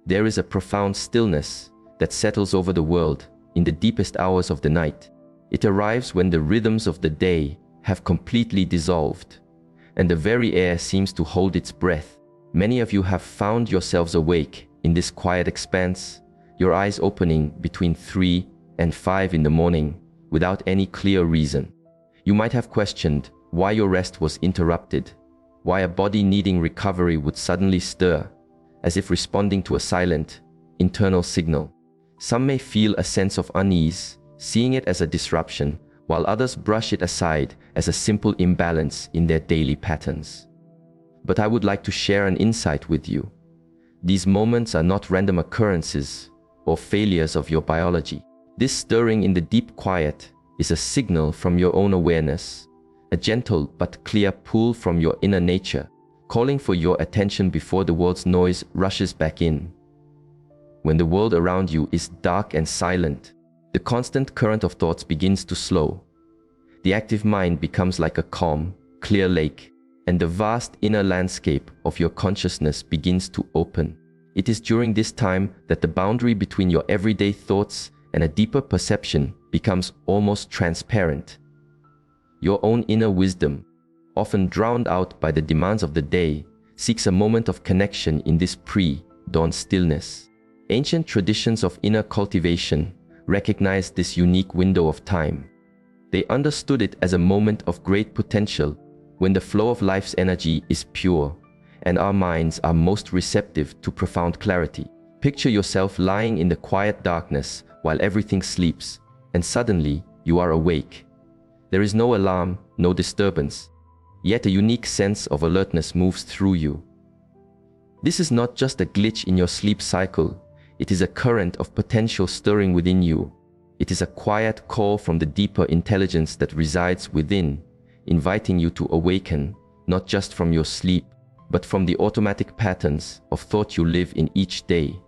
There is a profound stillness that settles over the world in the deepest hours of the night. It arrives when the rhythms of the day have completely dissolved, and the very air seems to hold its breath. Many of you have found yourselves awake in this quiet expanse, your eyes opening between 3 and 5 in the morning without any clear reason. You might have questioned why your rest was interrupted, why a body needing recovery would suddenly stir, as if responding to a silent, internal signal. Some may feel a sense of unease, seeing it as a disruption, while others brush it aside as a simple imbalance in their daily patterns. But I would like to share an insight with you. These moments are not random occurrences or failures of your biology. This stirring in the deep quiet is a signal from your own awareness, a gentle but clear pull from your inner nature, calling for your attention before the world's noise rushes back in. When the world around you is dark and silent, the constant current of thoughts begins to slow. The active mind becomes like a calm, clear lake, and the vast inner landscape of your consciousness begins to open. It is during this time that the boundary between your everyday thoughts and a deeper perception becomes almost transparent. Your own inner wisdom, often drowned out by the demands of the day, seeks a moment of connection in this pre-dawn stillness. Ancient traditions of inner cultivation recognized this unique window of time. They understood it as a moment of great potential when the flow of life's energy is pure and our minds are most receptive to profound clarity. Picture yourself lying in the quiet darkness while everything sleeps, and suddenly you are awake. There is no alarm, no disturbance, yet a unique sense of alertness moves through you. This is not just a glitch in your sleep cycle, it is a current of potential stirring within you. It is a quiet call from the deeper intelligence that resides within, inviting you to awaken, not just from your sleep, but from the automatic patterns of thought you live in each day.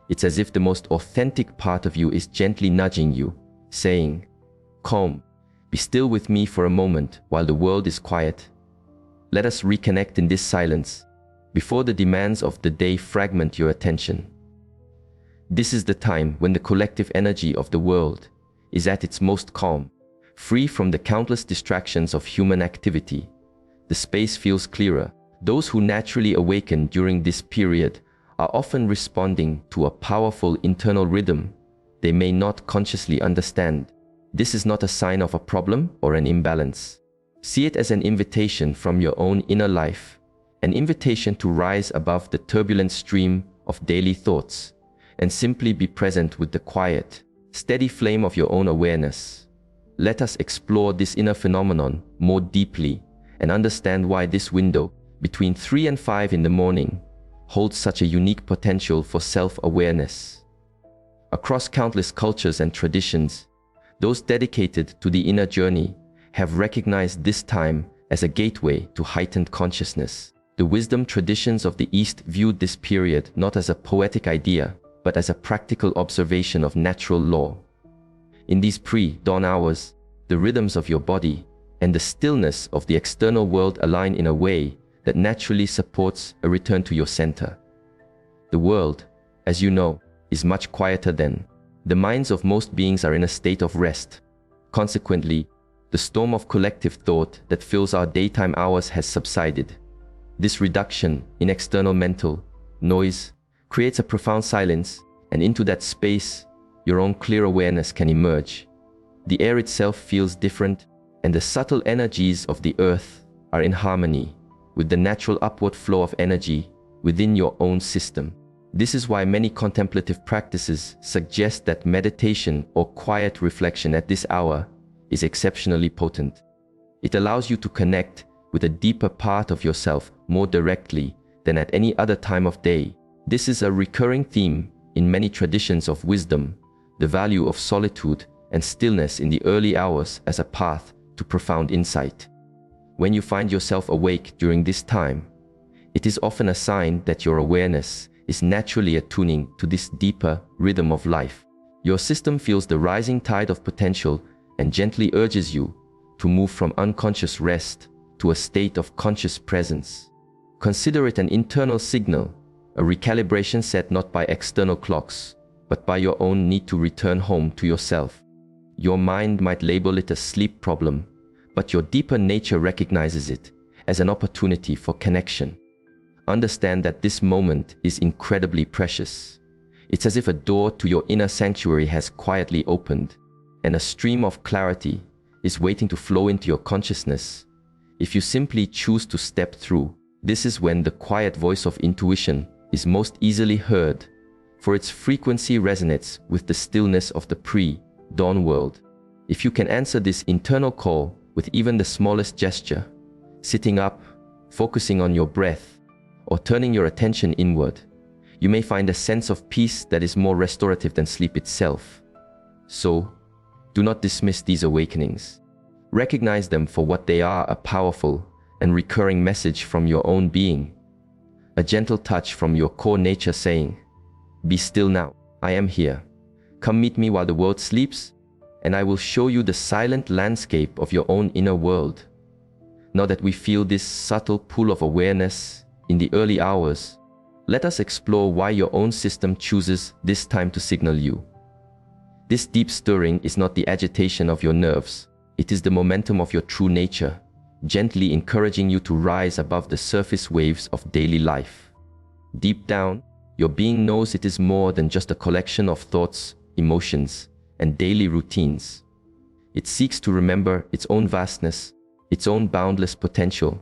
It's as if the most authentic part of you is gently nudging you, saying, "Calm, be still with me for a moment while the world is quiet. Let us reconnect in this silence, before the demands of the day fragment your attention." This is the time when the collective energy of the world is at its most calm, free from the countless distractions of human activity. The space feels clearer. Those who naturally awaken during this period are often responding to a powerful internal rhythm they may not consciously understand. This is not a sign of a problem or an imbalance. See it as an invitation from your own inner life, an invitation to rise above the turbulent stream of daily thoughts and simply be present with the quiet, steady flame of your own awareness. Let us explore this inner phenomenon more deeply and understand why this window between 3 and 5 in the morning holds such a unique potential for self-awareness. Across countless cultures and traditions, those dedicated to the inner journey have recognized this time as a gateway to heightened consciousness. The wisdom traditions of the East viewed this period not as a poetic idea, but as a practical observation of natural law. In these pre-dawn hours, the rhythms of your body and the stillness of the external world align in a way that naturally supports a return to your center. The world, as you know, is much quieter then. The minds of most beings are in a state of rest. Consequently, the storm of collective thought that fills our daytime hours has subsided. This reduction in external mental noise creates a profound silence, and into that space, your own clear awareness can emerge. The air itself feels different, and the subtle energies of the earth are in harmony with the natural upward flow of energy within your own system. This is why many contemplative practices suggest that meditation or quiet reflection at this hour is exceptionally potent. It allows you to connect with a deeper part of yourself more directly than at any other time of day. This is a recurring theme in many traditions of wisdom, the value of solitude and stillness in the early hours as a path to profound insight. When you find yourself awake during this time, it is often a sign that your awareness is naturally attuning to this deeper rhythm of life. Your system feels the rising tide of potential and gently urges you to move from unconscious rest to a state of conscious presence. Consider it an internal signal a recalibration set not by external clocks, but by your own need to return home to yourself. Your mind might label it a sleep problem, but your deeper nature recognizes it as an opportunity for connection. Understand that this moment is incredibly precious. It's as if a door to your inner sanctuary has quietly opened, and a stream of clarity is waiting to flow into your consciousness. If you simply choose to step through, this is when the quiet voice of intuition is most easily heard, for its frequency resonates with the stillness of the pre-dawn world. If you can answer this internal call with even the smallest gesture, sitting up, focusing on your breath, or turning your attention inward, you may find a sense of peace that is more restorative than sleep itself. So, do not dismiss these awakenings. Recognize them for what they are, a powerful and recurring message from your own being. A gentle touch from your core nature saying, "Be still now, I am here. Come meet me while the world sleeps, and I will show you the silent landscape of your own inner world." Now that we feel this subtle pull of awareness in the early hours, let us explore why your own system chooses this time to signal you. This deep stirring is not the agitation of your nerves, it is the momentum of your true nature, gently encouraging you to rise above the surface waves of daily life. Deep down, your being knows it is more than just a collection of thoughts, emotions, and daily routines. It seeks to remember its own vastness, its own boundless potential,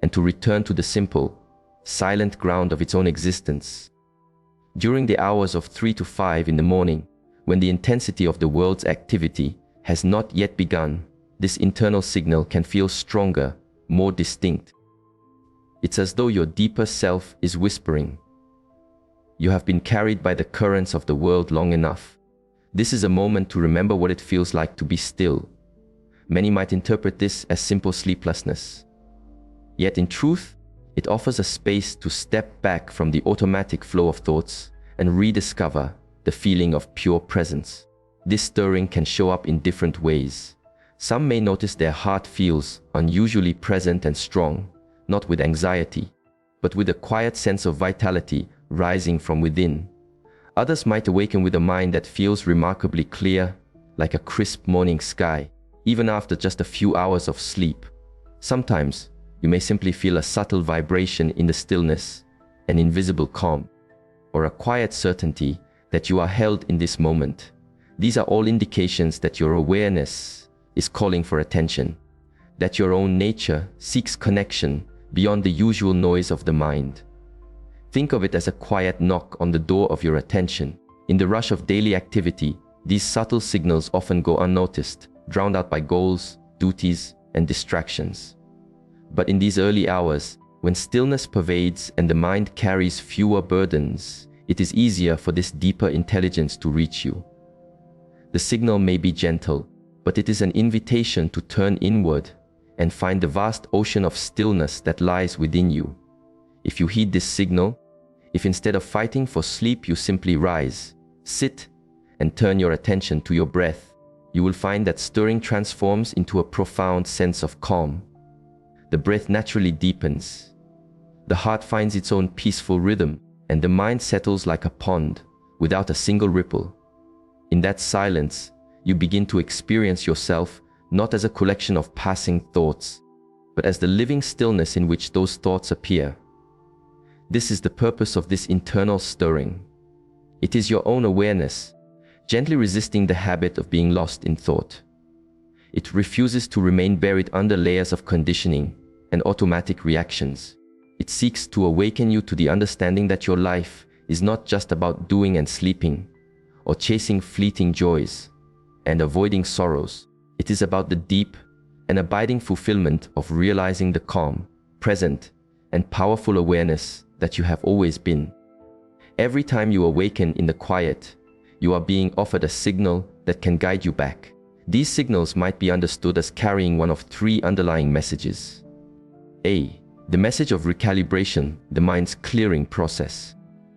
and to return to the simple, silent ground of its own existence. During the hours of 3 to 5 in the morning, when the intensity of the world's activity has not yet begun, this internal signal can feel stronger, more distinct. It's as though your deeper self is whispering, "You have been carried by the currents of the world long enough. This is a moment to remember what it feels like to be still." Many might interpret this as simple sleeplessness. Yet in truth, it offers a space to step back from the automatic flow of thoughts and rediscover the feeling of pure presence. This stirring can show up in different ways. Some may notice their heart feels unusually present and strong, not with anxiety, but with a quiet sense of vitality rising from within. Others might awaken with a mind that feels remarkably clear, like a crisp morning sky, even after just a few hours of sleep. Sometimes, you may simply feel a subtle vibration in the stillness, an invisible calm, or a quiet certainty that you are held in this moment. These are all indications that your awareness is calling for attention, that your own nature seeks connection beyond the usual noise of the mind. Think of it as a quiet knock on the door of your attention. In the rush of daily activity, these subtle signals often go unnoticed, drowned out by goals, duties, and distractions. But in these early hours, when stillness pervades and the mind carries fewer burdens, it is easier for this deeper intelligence to reach you. The signal may be gentle, but it is an invitation to turn inward and find the vast ocean of stillness that lies within you. If you heed this signal, if instead of fighting for sleep you simply rise, sit, and turn your attention to your breath, you will find that stirring transforms into a profound sense of calm. The breath naturally deepens. The heart finds its own peaceful rhythm, and the mind settles like a pond without a single ripple. In that silence, you begin to experience yourself not as a collection of passing thoughts, but as the living stillness in which those thoughts appear. This is the purpose of this internal stirring. It is your own awareness, gently resisting the habit of being lost in thought. It refuses to remain buried under layers of conditioning and automatic reactions. It seeks to awaken you to the understanding that your life is not just about doing and sleeping, or chasing fleeting joys and avoiding sorrows. It is about the deep and abiding fulfillment of realizing the calm, present, and powerful awareness that you have always been. Every time you awaken in the quiet, you are being offered a signal that can guide you back. These signals might be understood as carrying one of three underlying messages. A. The message of recalibration, the mind's clearing process.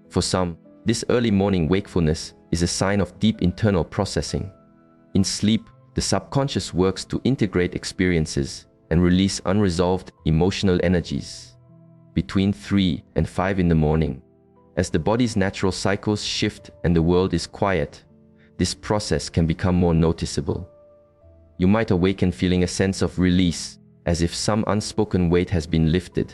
For some, this early morning wakefulness is a sign of deep internal processing. In sleep, the subconscious works to integrate experiences and release unresolved emotional energies. Between 3 and 5 in the morning, As the body's natural cycles shift and the world is quiet, this process can become more noticeable. You might awaken feeling a sense of release, as if some unspoken weight has been lifted.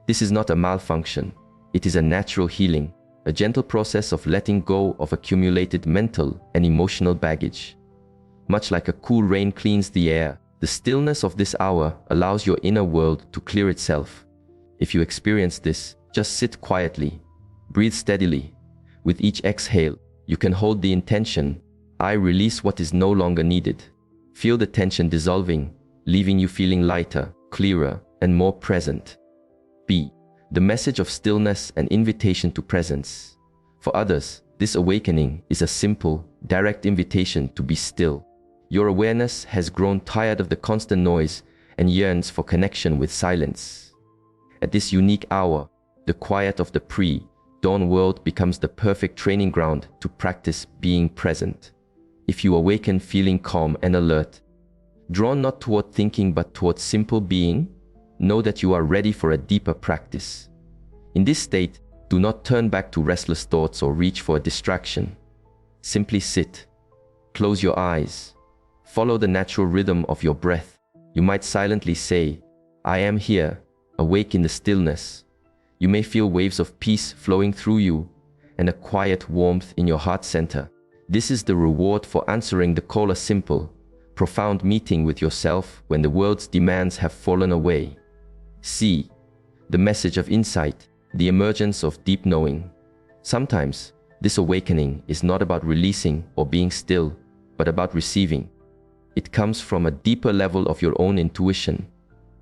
This is not a malfunction. It is a natural healing, a gentle process of letting go of accumulated mental and emotional baggage. Much like a cool rain cleans the air, the stillness of this hour allows your inner world to clear itself. If you experience this, just sit quietly, breathe steadily. With each exhale, you can hold the intention, I release what is no longer needed. Feel the tension dissolving, leaving you feeling lighter, clearer, and more present. B. The message of stillness and invitation to presence. For others, this awakening is a simple, direct invitation to be still. Your awareness has grown tired of the constant noise and yearns for connection with silence. At this unique hour, the quiet of the pre-dawn world becomes the perfect training ground to practice being present. If you awaken feeling calm and alert, drawn not toward thinking but toward simple being, know that you are ready for a deeper practice. In this state, do not turn back to restless thoughts or reach for a distraction. Simply sit, close your eyes, follow the natural rhythm of your breath. You might silently say, I am here, awake in the stillness. You may feel waves of peace flowing through you and a quiet warmth in your heart center. This is the reward for answering the call, a simple, profound meeting with yourself when the world's demands have fallen away. C. The message of insight, the emergence of deep knowing. Sometimes, this awakening is not about releasing or being still, but about receiving. It comes from a deeper level of your own intuition.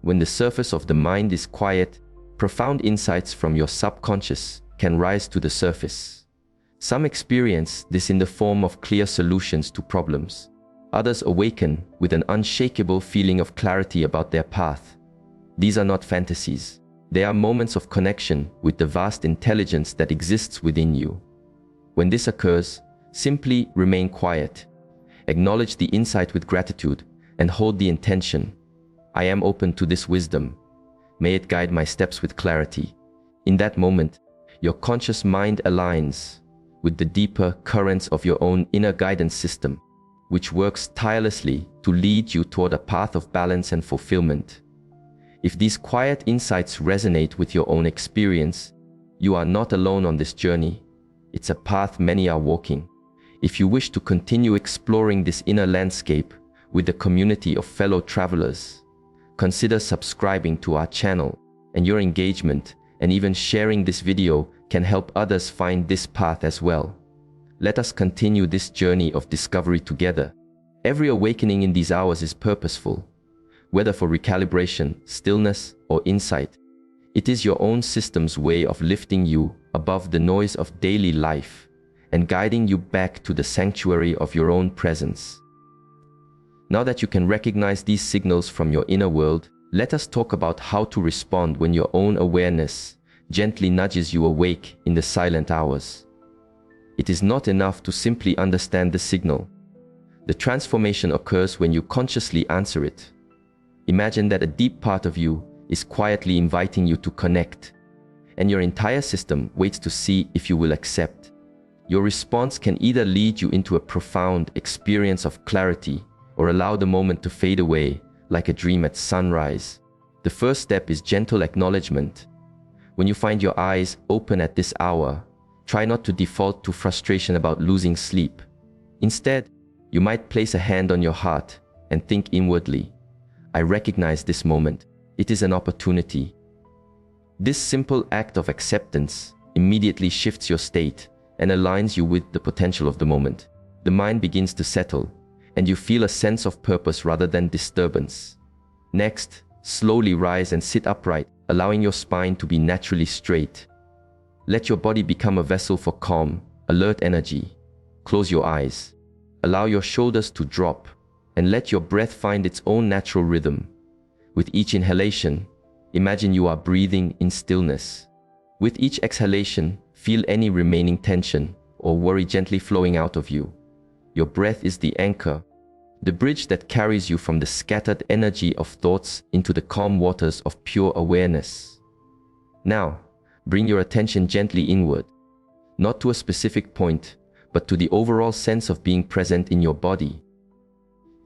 When the surface of the mind is quiet, profound insights from your subconscious can rise to the surface. Some experience this in the form of clear solutions to problems. Others awaken with an unshakable feeling of clarity about their path. These are not fantasies. They are moments of connection with the vast intelligence that exists within you. When this occurs, simply remain quiet. Acknowledge the insight with gratitude and hold the intention. I am open to this wisdom. May it guide my steps with clarity. In that moment, your conscious mind aligns with the deeper currents of your own inner guidance system, which works tirelessly to lead you toward a path of balance and fulfillment. If these quiet insights resonate with your own experience, you are not alone on this journey. It's a path many are walking. If you wish to continue exploring this inner landscape with a community of fellow travelers, consider subscribing to our channel, and your engagement and even sharing this video can help others find this path as well. Let us continue this journey of discovery together. Every awakening in these hours is purposeful, whether for recalibration, stillness, or insight. It is your own system's way of lifting you above the noise of daily life and guiding you back to the sanctuary of your own presence. Now that you can recognize these signals from your inner world, let us talk about how to respond when your own awareness gently nudges you awake in the silent hours. It is not enough to simply understand the signal. The transformation occurs when you consciously answer it. Imagine that a deep part of you is quietly inviting you to connect, and your entire system waits to see if you will accept. Your response can either lead you into a profound experience of clarity or allow the moment to fade away like a dream at sunrise. The first step is gentle acknowledgement. When you find your eyes open at this hour, try not to default to frustration about losing sleep. Instead, you might place a hand on your heart and think inwardly, I recognize this moment. It is an opportunity. This simple act of acceptance immediately shifts your state and aligns you with the potential of the moment. The mind begins to settle, and you feel a sense of purpose rather than disturbance. Next, slowly rise and sit upright, allowing your spine to be naturally straight. Let your body become a vessel for calm, alert energy. Close your eyes. Allow your shoulders to drop, and let your breath find its own natural rhythm. With each inhalation, imagine you are breathing in stillness. With each exhalation, feel any remaining tension or worry gently flowing out of you. Your breath is the anchor, the bridge that carries you from the scattered energy of thoughts into the calm waters of pure awareness. Now, bring your attention gently inward. not to a specific point, but to the overall sense of being present in your body.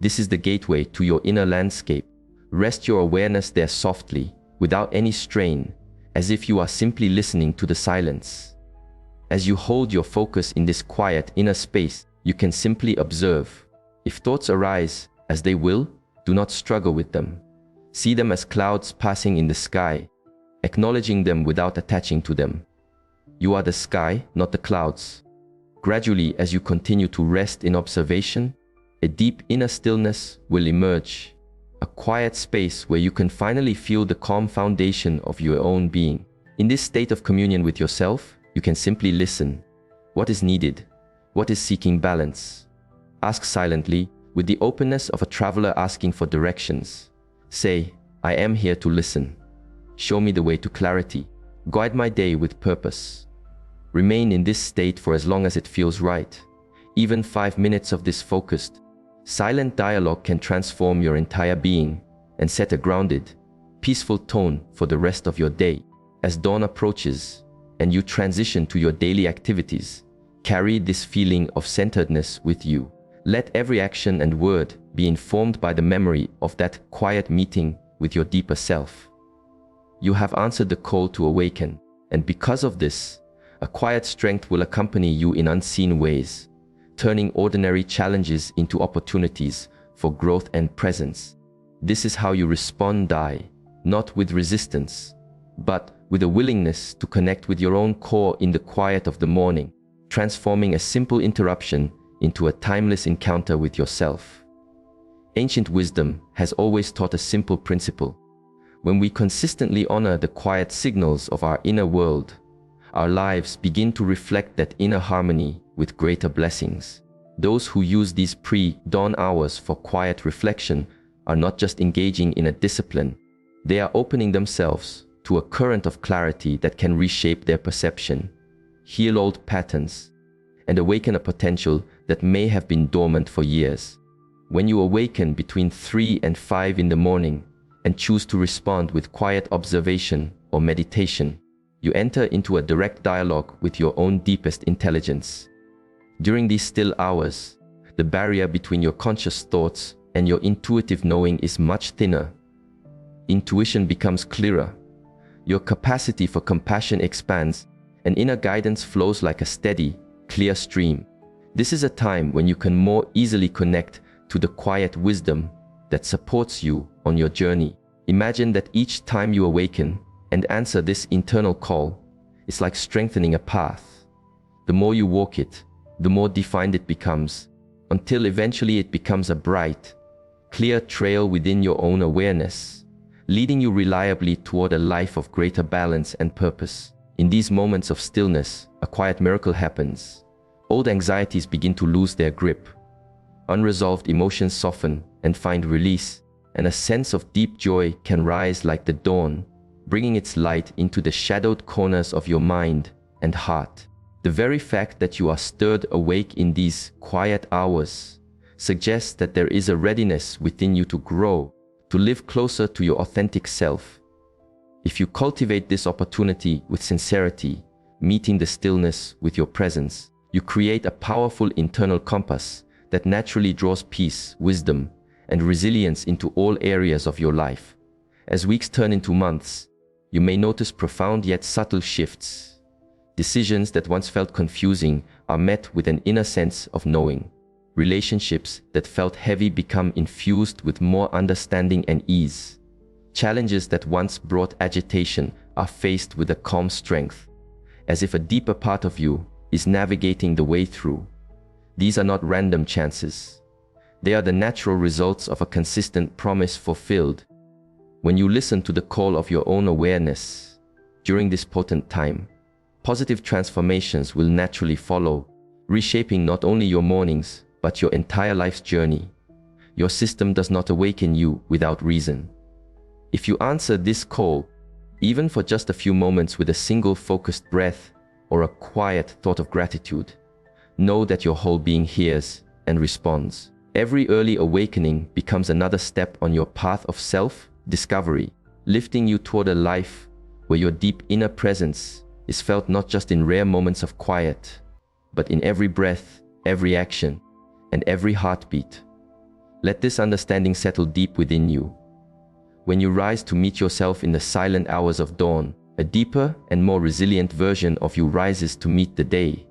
This is the gateway to your inner landscape. Rest your awareness there softly, without any strain, as if you are simply listening to the silence. As you hold your focus in this quiet inner space, you can simply observe. If thoughts arise, as they will, do not struggle with them. See them as clouds passing in the sky, acknowledging them without attaching to them. You are the sky, not the clouds. Gradually, as you continue to rest in observation, a deep inner stillness will emerge, a quiet space where you can finally feel the calm foundation of your own being. In this state of communion with yourself, you can simply listen. What is needed? What is seeking balance? Ask silently, with the openness of a traveler asking for directions. Say, I am here to listen. Show me the way to clarity. Guide my day with purpose. Remain in this state for as long as it feels right. Even 5 minutes of this focused, silent dialogue can transform your entire being and set a grounded, peaceful tone for the rest of your day. As dawn approaches and you transition to your daily activities, carry this feeling of centeredness with you. Let every action and word be informed by the memory of that quiet meeting with your deeper self. You have answered the call to awaken, and because of this, a quiet strength will accompany you in unseen ways, turning ordinary challenges into opportunities for growth and presence. This is how you respond, not with resistance, but with a willingness to connect with your own core in the quiet of the morning, transforming a simple interruption into a timeless encounter with yourself. Ancient wisdom has always taught a simple principle. When we consistently honor the quiet signals of our inner world, our lives begin to reflect that inner harmony with greater blessings. Those who use these pre-dawn hours for quiet reflection are not just engaging in a discipline, they are opening themselves to a current of clarity that can reshape their perception, heal old patterns, and awaken a potential that may have been dormant for years. When you awaken between 3 and 5 in the morning and choose to respond with quiet observation or meditation, you enter into a direct dialogue with your own deepest intelligence. During these still hours, the barrier between your conscious thoughts and your intuitive knowing is much thinner. Intuition becomes clearer. Your capacity for compassion expands, and inner guidance flows like a steady, clear stream. This is a time when you can more easily connect to the quiet wisdom that supports you on your journey. Imagine that each time you awaken and answer this internal call, it's like strengthening a path. The more you walk it, the more defined it becomes, until eventually it becomes a bright, clear trail within your own awareness, leading you reliably toward a life of greater balance and purpose. In these moments of stillness, a quiet miracle happens. Old anxieties begin to lose their grip. Unresolved emotions soften and find release, and a sense of deep joy can rise like the dawn, bringing its light into the shadowed corners of your mind and heart. The very fact that you are stirred awake in these quiet hours suggests that there is a readiness within you to grow, to live closer to your authentic self. If you cultivate this opportunity with sincerity, meeting the stillness with your presence, you create a powerful internal compass that naturally draws peace, wisdom, and resilience into all areas of your life. As weeks turn into months, you may notice profound yet subtle shifts. Decisions that once felt confusing are met with an inner sense of knowing. Relationships that felt heavy become infused with more understanding and ease. Challenges that once brought agitation are faced with a calm strength, as if a deeper part of you is navigating the way through. These are not random chances. They are the natural results of a consistent promise fulfilled. When you listen to the call of your own awareness during this potent time, positive transformations will naturally follow, reshaping not only your mornings, but your entire life's journey. Your system does not awaken you without reason. If you answer this call, even for just a few moments with a single focused breath or a quiet thought of gratitude, know that your whole being hears and responds. Every early awakening becomes another step on your path of self-discovery, lifting you toward a life where your deep inner presence is felt not just in rare moments of quiet, but in every breath, every action, and every heartbeat. Let this understanding settle deep within you. When you rise to meet yourself in the silent hours of dawn, a deeper and more resilient version of you rises to meet the day.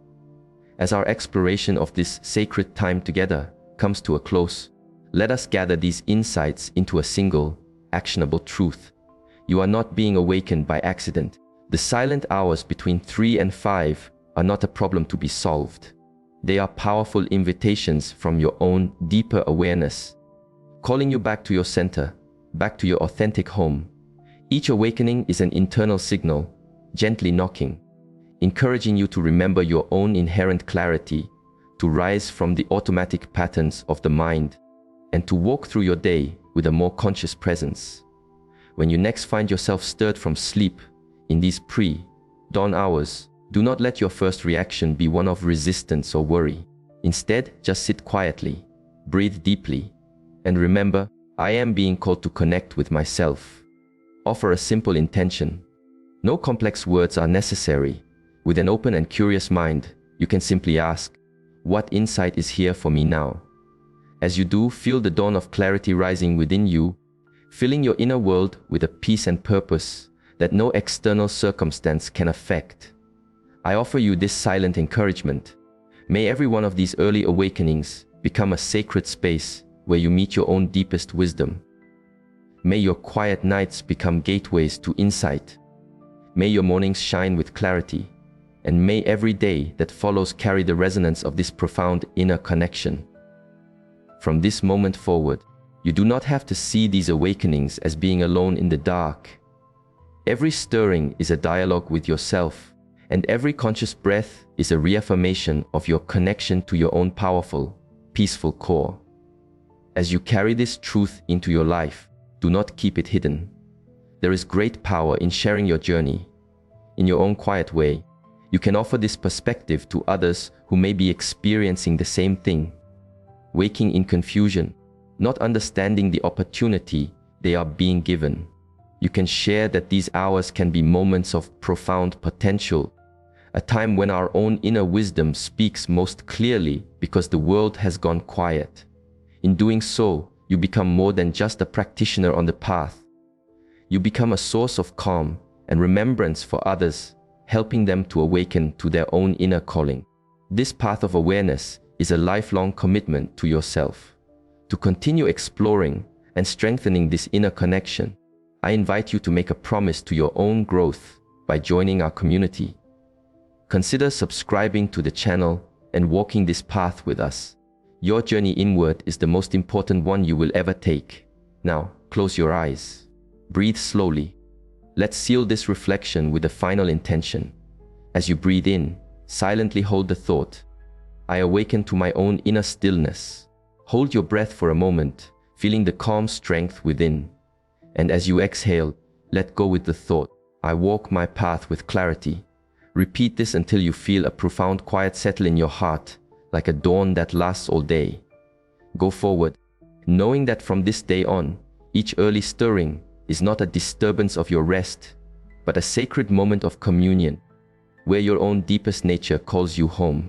As our exploration of this sacred time together comes to a close, let us gather these insights into a single, actionable truth. You are not being awakened by accident. The silent hours between 3 and 5 are not a problem to be solved. They are powerful invitations from your own deeper awareness, calling you back to your center, back to your authentic home. Each awakening is an internal signal, gently knocking, encouraging you to remember your own inherent clarity, to rise from the automatic patterns of the mind, and to walk through your day with a more conscious presence. When you next find yourself stirred from sleep in these pre-dawn hours, do not let your first reaction be one of resistance or worry. Instead, just sit quietly, breathe deeply, and remember, I am being called to connect with myself. Offer a simple intention. No complex words are necessary. With an open and curious mind, you can simply ask, what insight is here for me now? As you do, feel the dawn of clarity rising within you, filling your inner world with a peace and purpose that no external circumstance can affect. I offer you this silent encouragement. May every one of these early awakenings become a sacred space where you meet your own deepest wisdom. May your quiet nights become gateways to insight. May your mornings shine with clarity, and may every day that follows carry the resonance of this profound inner connection. From this moment forward, you do not have to see these awakenings as being alone in the dark. Every stirring is a dialogue with yourself, and every conscious breath is a reaffirmation of your connection to your own powerful, peaceful core. As you carry this truth into your life, do not keep it hidden. There is great power in sharing your journey. In your own quiet way, you can offer this perspective to others who may be experiencing the same thing, waking in confusion, not understanding the opportunity they are being given. You can share that these hours can be moments of profound potential, a time when our own inner wisdom speaks most clearly because the world has gone quiet. In doing so, you become more than just a practitioner on the path. You become a source of calm and remembrance for others, helping them to awaken to their own inner calling. This path of awareness is a lifelong commitment to yourself. To continue exploring and strengthening this inner connection, I invite you to make a promise to your own growth by joining our community. Consider subscribing to the channel and walking this path with us. Your journey inward is the most important one you will ever take. Now, close your eyes. Breathe slowly. Let's seal this reflection with a final intention. As you breathe in, silently hold the thought, I awaken to my own inner stillness. Hold your breath for a moment, feeling the calm strength within. And as you exhale, let go with the thought, I walk my path with clarity. Repeat this until you feel a profound quiet settle in your heart, like a dawn that lasts all day. Go forward, knowing that from this day on, each early stirring is not a disturbance of your rest, but a sacred moment of communion, where your own deepest nature calls you home.